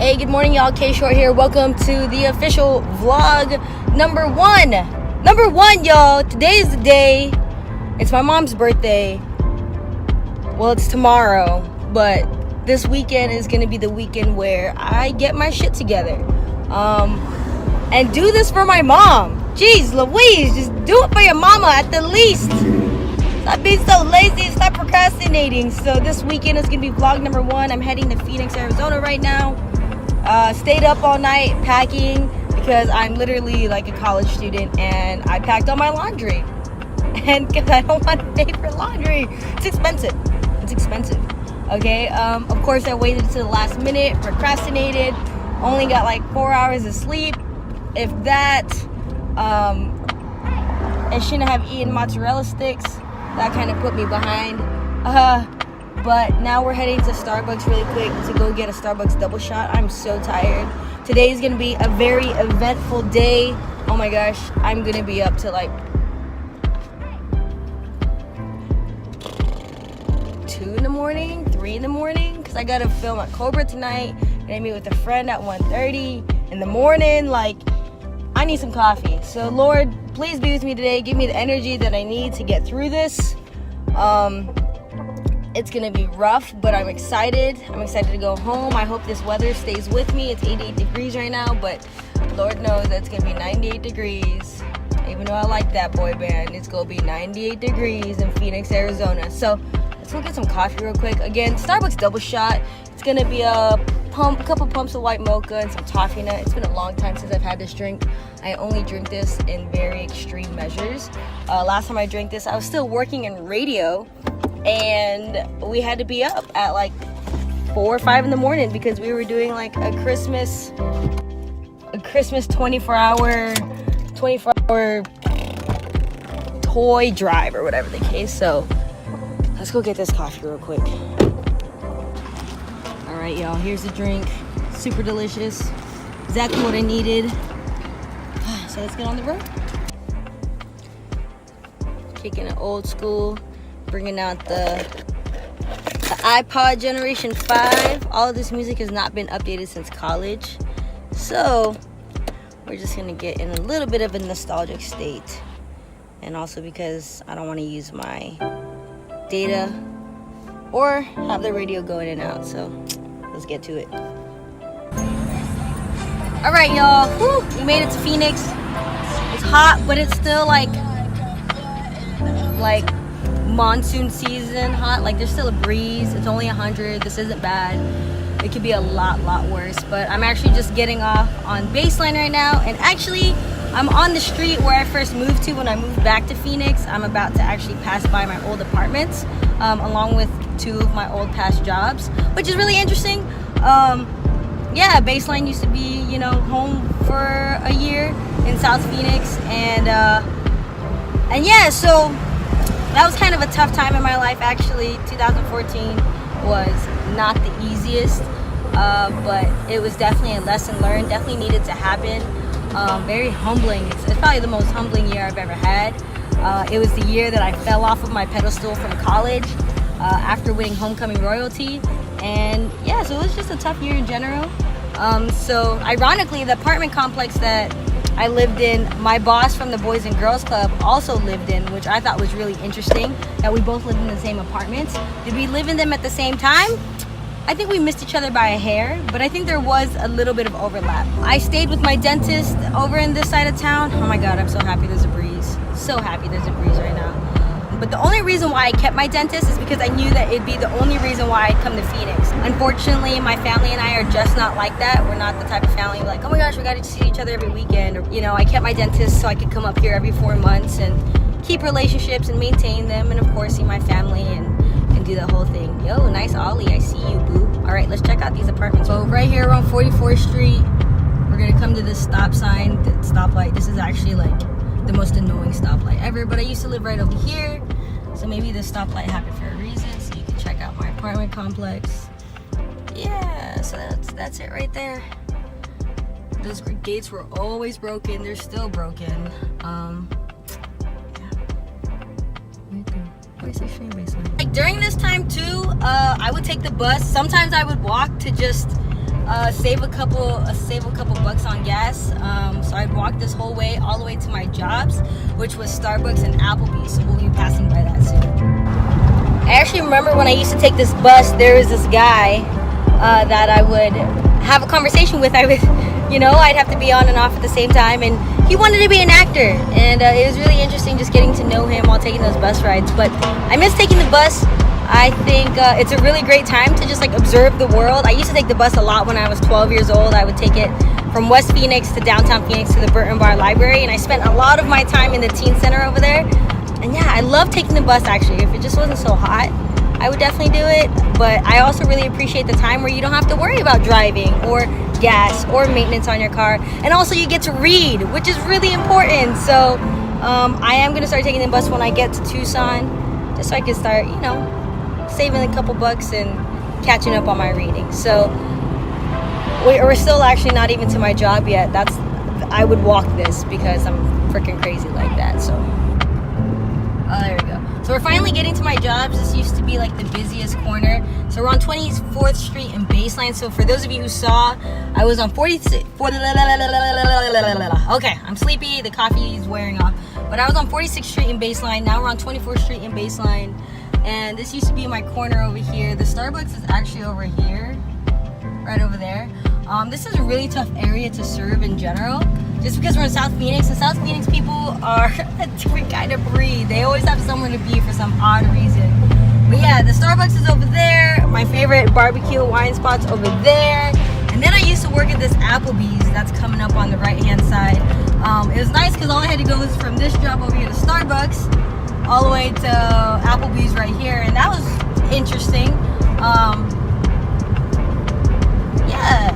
Hey, good morning, y'all. K.Short here. Welcome to the official vlog number one. Number one, y'all. Today is the day. It's my mom's birthday. Well, it's tomorrow, but this weekend is going to be the weekend where I get my shit together. And do this for my mom. Jeez Louise, just do it for your mama at the least. Stop being so lazy and stop procrastinating. So this weekend is going to be vlog number one. I'm heading to Phoenix, Arizona right now. Stayed up all night packing because I'm literally like a college student and I packed all my laundry. And because I don't want to pay for laundry. It's expensive. It's expensive. Okay, of course I waited to the last minute, procrastinated, only got like 4 hours of sleep. If that, I shouldn't have eaten mozzarella sticks. That kind of put me behind. But now we're heading to Starbucks really quick to go get a Starbucks double shot. I'm so tired. Today is gonna be a very eventful day. Oh my gosh, I'm gonna be up to like 2 in the morning, 3 in the morning, because I gotta film at Cobra tonight, and I meet with a friend at 1:30 in the morning. Like, I need some coffee. So Lord, please be with me today. Give me the energy that I need to get through this. It's gonna be rough, but I'm excited. I'm excited to go home. I hope this weather stays with me. It's 88 degrees right now, but Lord knows that it's gonna be 98 degrees. Even though I like that boy band, it's gonna be 98 degrees in Phoenix, Arizona. So let's go get some coffee real quick. Again, Starbucks double shot. It's gonna be a couple pumps of white mocha and some toffee nut. It's been a long time since I've had this drink. I only drink this in very extreme measures. Last time I drank this, I was still working in radio, and we had to be up at like 4 or 5 in the morning because we were doing like a Christmas 24-hour toy drive or whatever the case. So let's go get this coffee real quick. All right, y'all, here's the drink. Super delicious. Exactly what I needed. So let's get on the road. Kicking it old school. Bringing out the iPod Generation 5. All of this music has not been updated since college. So we're just gonna get in a little bit of a nostalgic state. And also because I don't want to use my data or have the radio go in and out. So let's get to it. All right, y'all. Whew, we made it to Phoenix. It's hot, but it's still like monsoon season hot. Like, there's still a breeze. It's only 100. This isn't bad. It could be a lot worse. But I'm actually just getting off on Baseline right now. And actually, I'm on the street where I first moved to when I moved back to Phoenix. I'm about to actually pass by my old apartments, along with 2 of my old past jobs, which is really interesting. Yeah, Baseline used to be, home for a year in South Phoenix, and yeah, so that was kind of a tough time in my life. Actually, 2014 was not the easiest, but it was definitely a lesson learned. Definitely needed to happen. Very humbling. It's probably the most humbling year I've ever had. It was the year that I fell off of my pedestal from college after winning homecoming royalty, and yeah, so it was just a tough year in general. So ironically, the apartment complex that I lived in, my boss from the Boys and Girls Club also lived in, which I thought was really interesting, that we both lived in the same apartments. Did we live in them at the same time? I think we missed each other by a hair, but I think there was a little bit of overlap. I stayed with my dentist over in this side of town. Oh my God, I'm so happy there's a breeze. So happy there's a breeze right now. But the only reason why I kept my dentist is because I knew that it'd be the only reason why I'd come to Phoenix. Unfortunately, my family and I are just not like that. We're not the type of family like, oh my gosh, we got to see each other every weekend. Or, I kept my dentist so I could come up here every 4 months and keep relationships and maintain them, and of course see my family and do the whole thing. Yo, nice Ollie, I see you, boo. All right, let's check out these apartments. So right here on 44th Street, we're gonna come to this stop sign, the stoplight. This is actually like the most annoying stoplight ever, but I used to live right over here, so maybe this stoplight happened for a reason. So you can check out my apartment complex. Yeah, so that's it right there. Those gates were always broken. They're still broken. Like during this time too, I would take the bus. Sometimes I would walk to just save a couple bucks on gas. So I'd walk this whole way all the way to my jobs, which was Starbucks and Applebee's. So we'll be passing by that soon. I actually remember when I used to take this bus, there was this guy that I would have a conversation with. I'd have to be on and off at the same time, and he wanted to be an actor, and it was really interesting just getting to know him while taking those bus rides. But I miss taking the bus. I think it's a really great time to just like observe the world. I used to take the bus a lot when I was 12 years old. I would take it from West Phoenix to downtown Phoenix to the Burton Bar Library, and I spent a lot of my time in the teen center over there. And yeah, I love taking the bus actually. If it just wasn't so hot, I would definitely do it. But I also really appreciate the time where you don't have to worry about driving or gas or maintenance on your car, and also you get to read, which is really important. So I am going to start taking the bus when I get to Tucson, just so I can start, saving a couple bucks and catching up on my reading. So we're still actually not even to my job yet. I would walk this because I'm freaking crazy like that. So there we go. So we're finally getting to my jobs. This used to be like the busiest corner. So we're on 24th Street and Baseline. So for those of you who saw, I was on 46. Okay, I'm sleepy. The coffee is wearing off. But I was on 46th Street and Baseline. Now we're on 24th Street and Baseline. And this used to be my corner over here. The Starbucks is actually over here, right over there. This is a really tough area to serve in general, just because we're in South Phoenix. And South Phoenix people are a different kind of breed. They always have someone to be for some odd reason. But yeah, the Starbucks is over there. My favorite barbecue wine spot's over there. And then I used to work at this Applebee's that's coming up on the right-hand side. It was nice because all I had to go was from this job over here to Starbucks, all the way to Applebee's right here, and that was interesting. Yeah.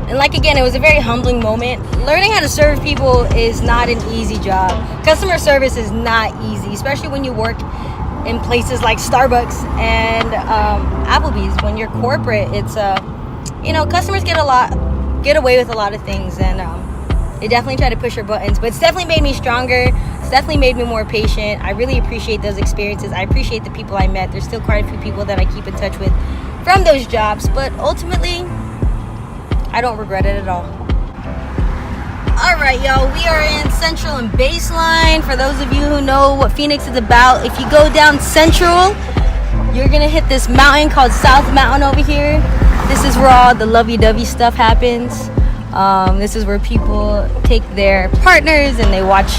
And like again, it was a very humbling moment. Learning how to serve people is not an easy job. Customer service is not easy, especially when you work in places like Starbucks and Applebee's. When you're corporate, it's customers get away with a lot of things, and they definitely try to push your buttons. But it's definitely made me stronger. It's definitely made me more patient. I really appreciate those experiences. I appreciate the people I met. There's still quite a few people that I keep in touch with from those jobs, but ultimately I don't regret it at all. Alright, y'all, we are in Central and Baseline. For those of you who know what Phoenix is about, if you go down Central, you're gonna hit this mountain called South Mountain over here. This is where all the lovey-dovey stuff happens. This is where people take their partners and they watch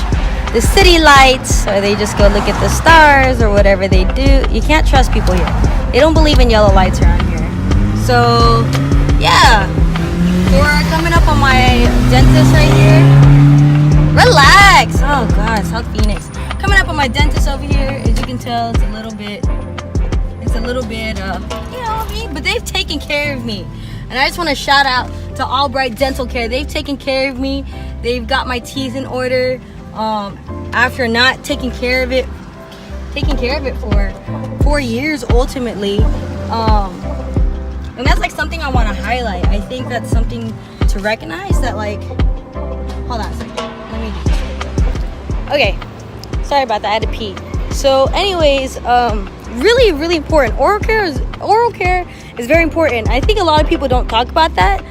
the city lights, or they just go look at the stars, or whatever they do. You can't trust people here. They don't believe in yellow lights around here. So yeah, we're coming up on my dentist right here. Relax. Oh god, South Phoenix. Coming up on my dentist over here. As you can tell, it's a little bit but they've taken care of me. And I just want to shout out to Albright Dental Care. They've taken care of me. They've got my teeth in order. After not taking care of it for 4 years ultimately. And that's like something I want to highlight. I think that's something to recognize, that like, hold on a second, let me do this. Okay, sorry about that, I had to pee. So anyways, really, really important. Oral care is very important. I think a lot of people don't talk about that.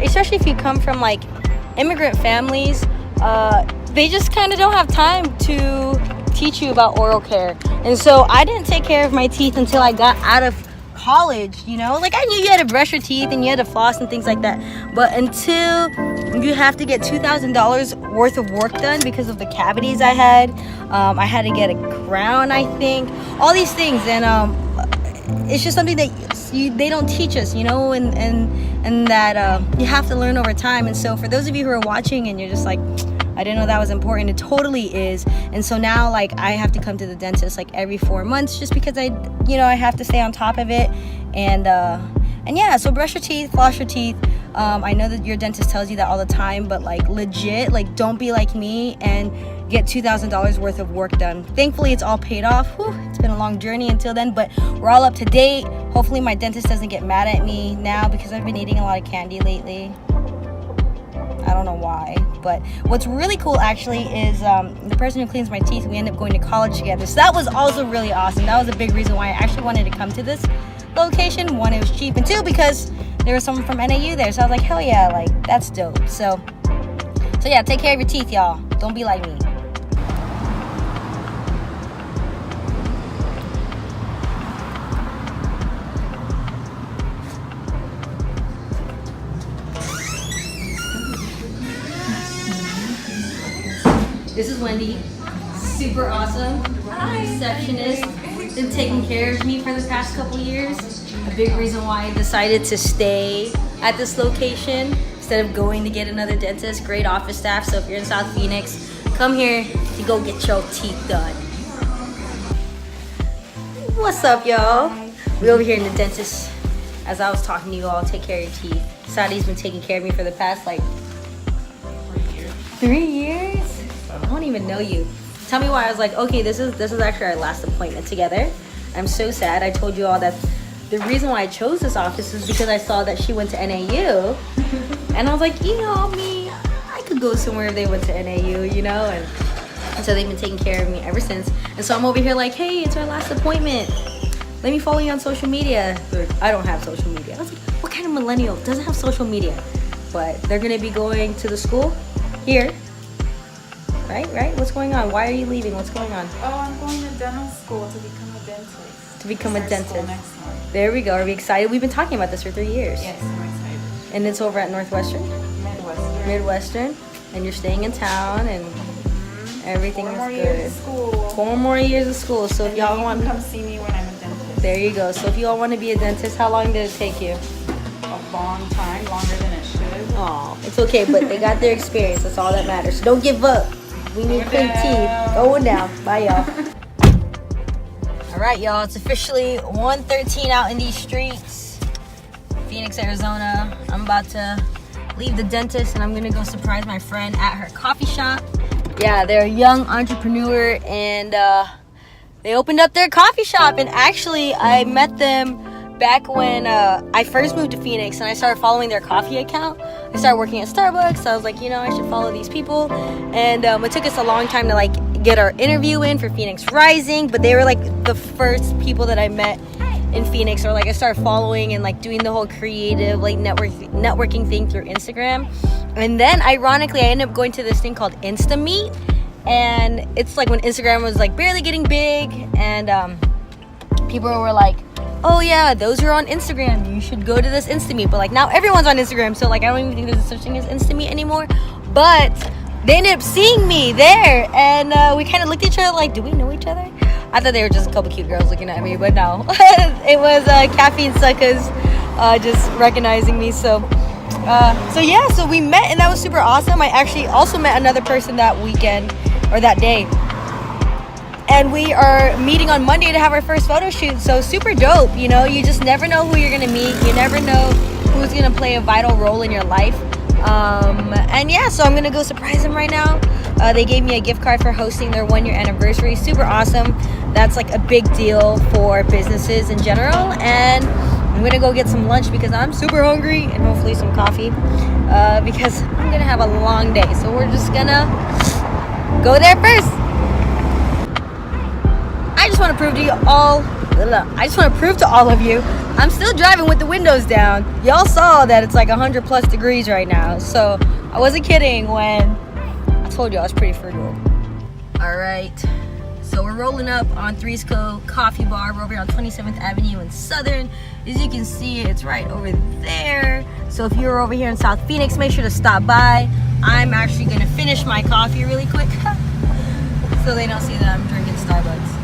Especially if you come from like immigrant families, they just kind of don't have time to teach you about oral care. And so I didn't take care of my teeth until I got out of college, like I knew you had to brush your teeth and you had to floss and things like that, but until you have to get $2,000 worth of work done because of the cavities I had to get a crown, I think, all these things. And it's just something that they don't teach us, and that you have to learn over time. And so for those of you who are watching and you're just like, I didn't know that was important, it totally is. And so now like I have to come to the dentist like every 4 months, just because I have to stay on top of it. And yeah, so brush your teeth, floss your teeth. I know that your dentist tells you that all the time, but like legit, like don't be like me and get $2,000 worth of work done. Thankfully it's all paid off. Whew, it's been a long journey until then, but we're all up to date. Hopefully my dentist doesn't get mad at me now, because I've been eating a lot of candy lately. I don't know why, but what's really cool actually is the person who cleans my teeth, we ended up going to college together. So that was also really awesome. That was a big reason why I actually wanted to come to this location. One, it was cheap, and two, because there was someone from NAU there. So I was like, hell yeah, like that's dope. So yeah, take care of your teeth, y'all. Don't be like me. This is Wendy, super awesome receptionist. Been taking care of me for the past couple years. A big reason why I decided to stay at this location instead of going to get another dentist. Great office staff, so if you're in South Phoenix, come here to go get your teeth done. What's up, y'all? We over here in the dentist. As I was talking to you all, take care of your teeth. Sadi's been taking care of me for the past like 3 years? I don't even know you. Tell me why. I was like, okay, this is actually our last appointment together. I'm so sad. I told you all that the reason why I chose this office is because I saw that she went to NAU. And I was like, you know me, I could go somewhere if they went to NAU, you know? And so they've been taking care of me ever since. And so I'm over here like, hey, it's our last appointment. Let me follow you on social media. I don't have social media. I was like, what kind of millennial doesn't have social media? But they're gonna be going to the school here. Right? What's going on? Why are you leaving? What's going on? Oh, I'm going to dental school to become a dentist. To become a dentist. Next month. There we go. Are we excited? We've been talking about this for 3 years. Yes, I'm excited. And it's over at Northwestern? Midwestern. And you're staying in town and everything is good. 4 more years of school. 4 more years of school. So if y'all want to come see me when I'm a dentist. There you go. So if you all want to be a dentist, how long did it take you? A long time, longer than it should. Oh, it's okay, but they got their experience. That's all that matters. So don't give up. We need clean teeth. Going down. Bye, y'all. All right, y'all. It's officially 1:13 out in these streets, Phoenix, Arizona. I'm about to leave the dentist, and I'm gonna go surprise my friend at her coffee shop. Yeah, they're a young entrepreneur, and they opened up their coffee shop. And actually, I met them back when I first moved to Phoenix, and I started following their coffee account. I started working at Starbucks, so I was like, you know, I should follow these people. And it took us a long time to like get our interview in for Phoenix Rising, but they were like the first people that I met in Phoenix, or like I started following and like doing the whole creative like networking thing through Instagram. And then ironically, I ended up going to this thing called Insta Meet, and it's like when Instagram was like barely getting big, and people were like, oh yeah, those are on Instagram, you should go to this Insta Meet. But like now everyone's on Instagram, so like I don't even think there's such thing as Insta Meet anymore. But they ended up seeing me there, and we kind of looked at each other like, do we know each other? I thought they were just a couple cute girls looking at me, but no. It was Caffeine Suckers just recognizing me. So yeah, so we met, and that was super awesome. I actually also met another person that weekend, or that day. And we are meeting on Monday to have our first photo shoot. So super dope, you know, you just never know who you're gonna meet. You never know who's gonna play a vital role in your life. And yeah, so I'm gonna go surprise them right now. They gave me a gift card for hosting their 1-year anniversary. Super awesome. That's like a big deal for businesses in general. And I'm gonna go get some lunch because I'm super hungry, and hopefully some coffee, because I'm gonna have a long day. So we're just gonna go there first. I just want to prove to all of you, I'm still driving with the windows down. Y'all saw that it's like 100 plus degrees right now. So I wasn't kidding when I told you I was pretty frugal. All right, so we're rolling up on Three's Co. Coffee Bar. We're over here on 27th Avenue in Southern. As you can see, it's right over there. So if you're over here in South Phoenix, make sure to stop by. I'm actually gonna finish my coffee really quick so they don't see that I'm drinking Starbucks.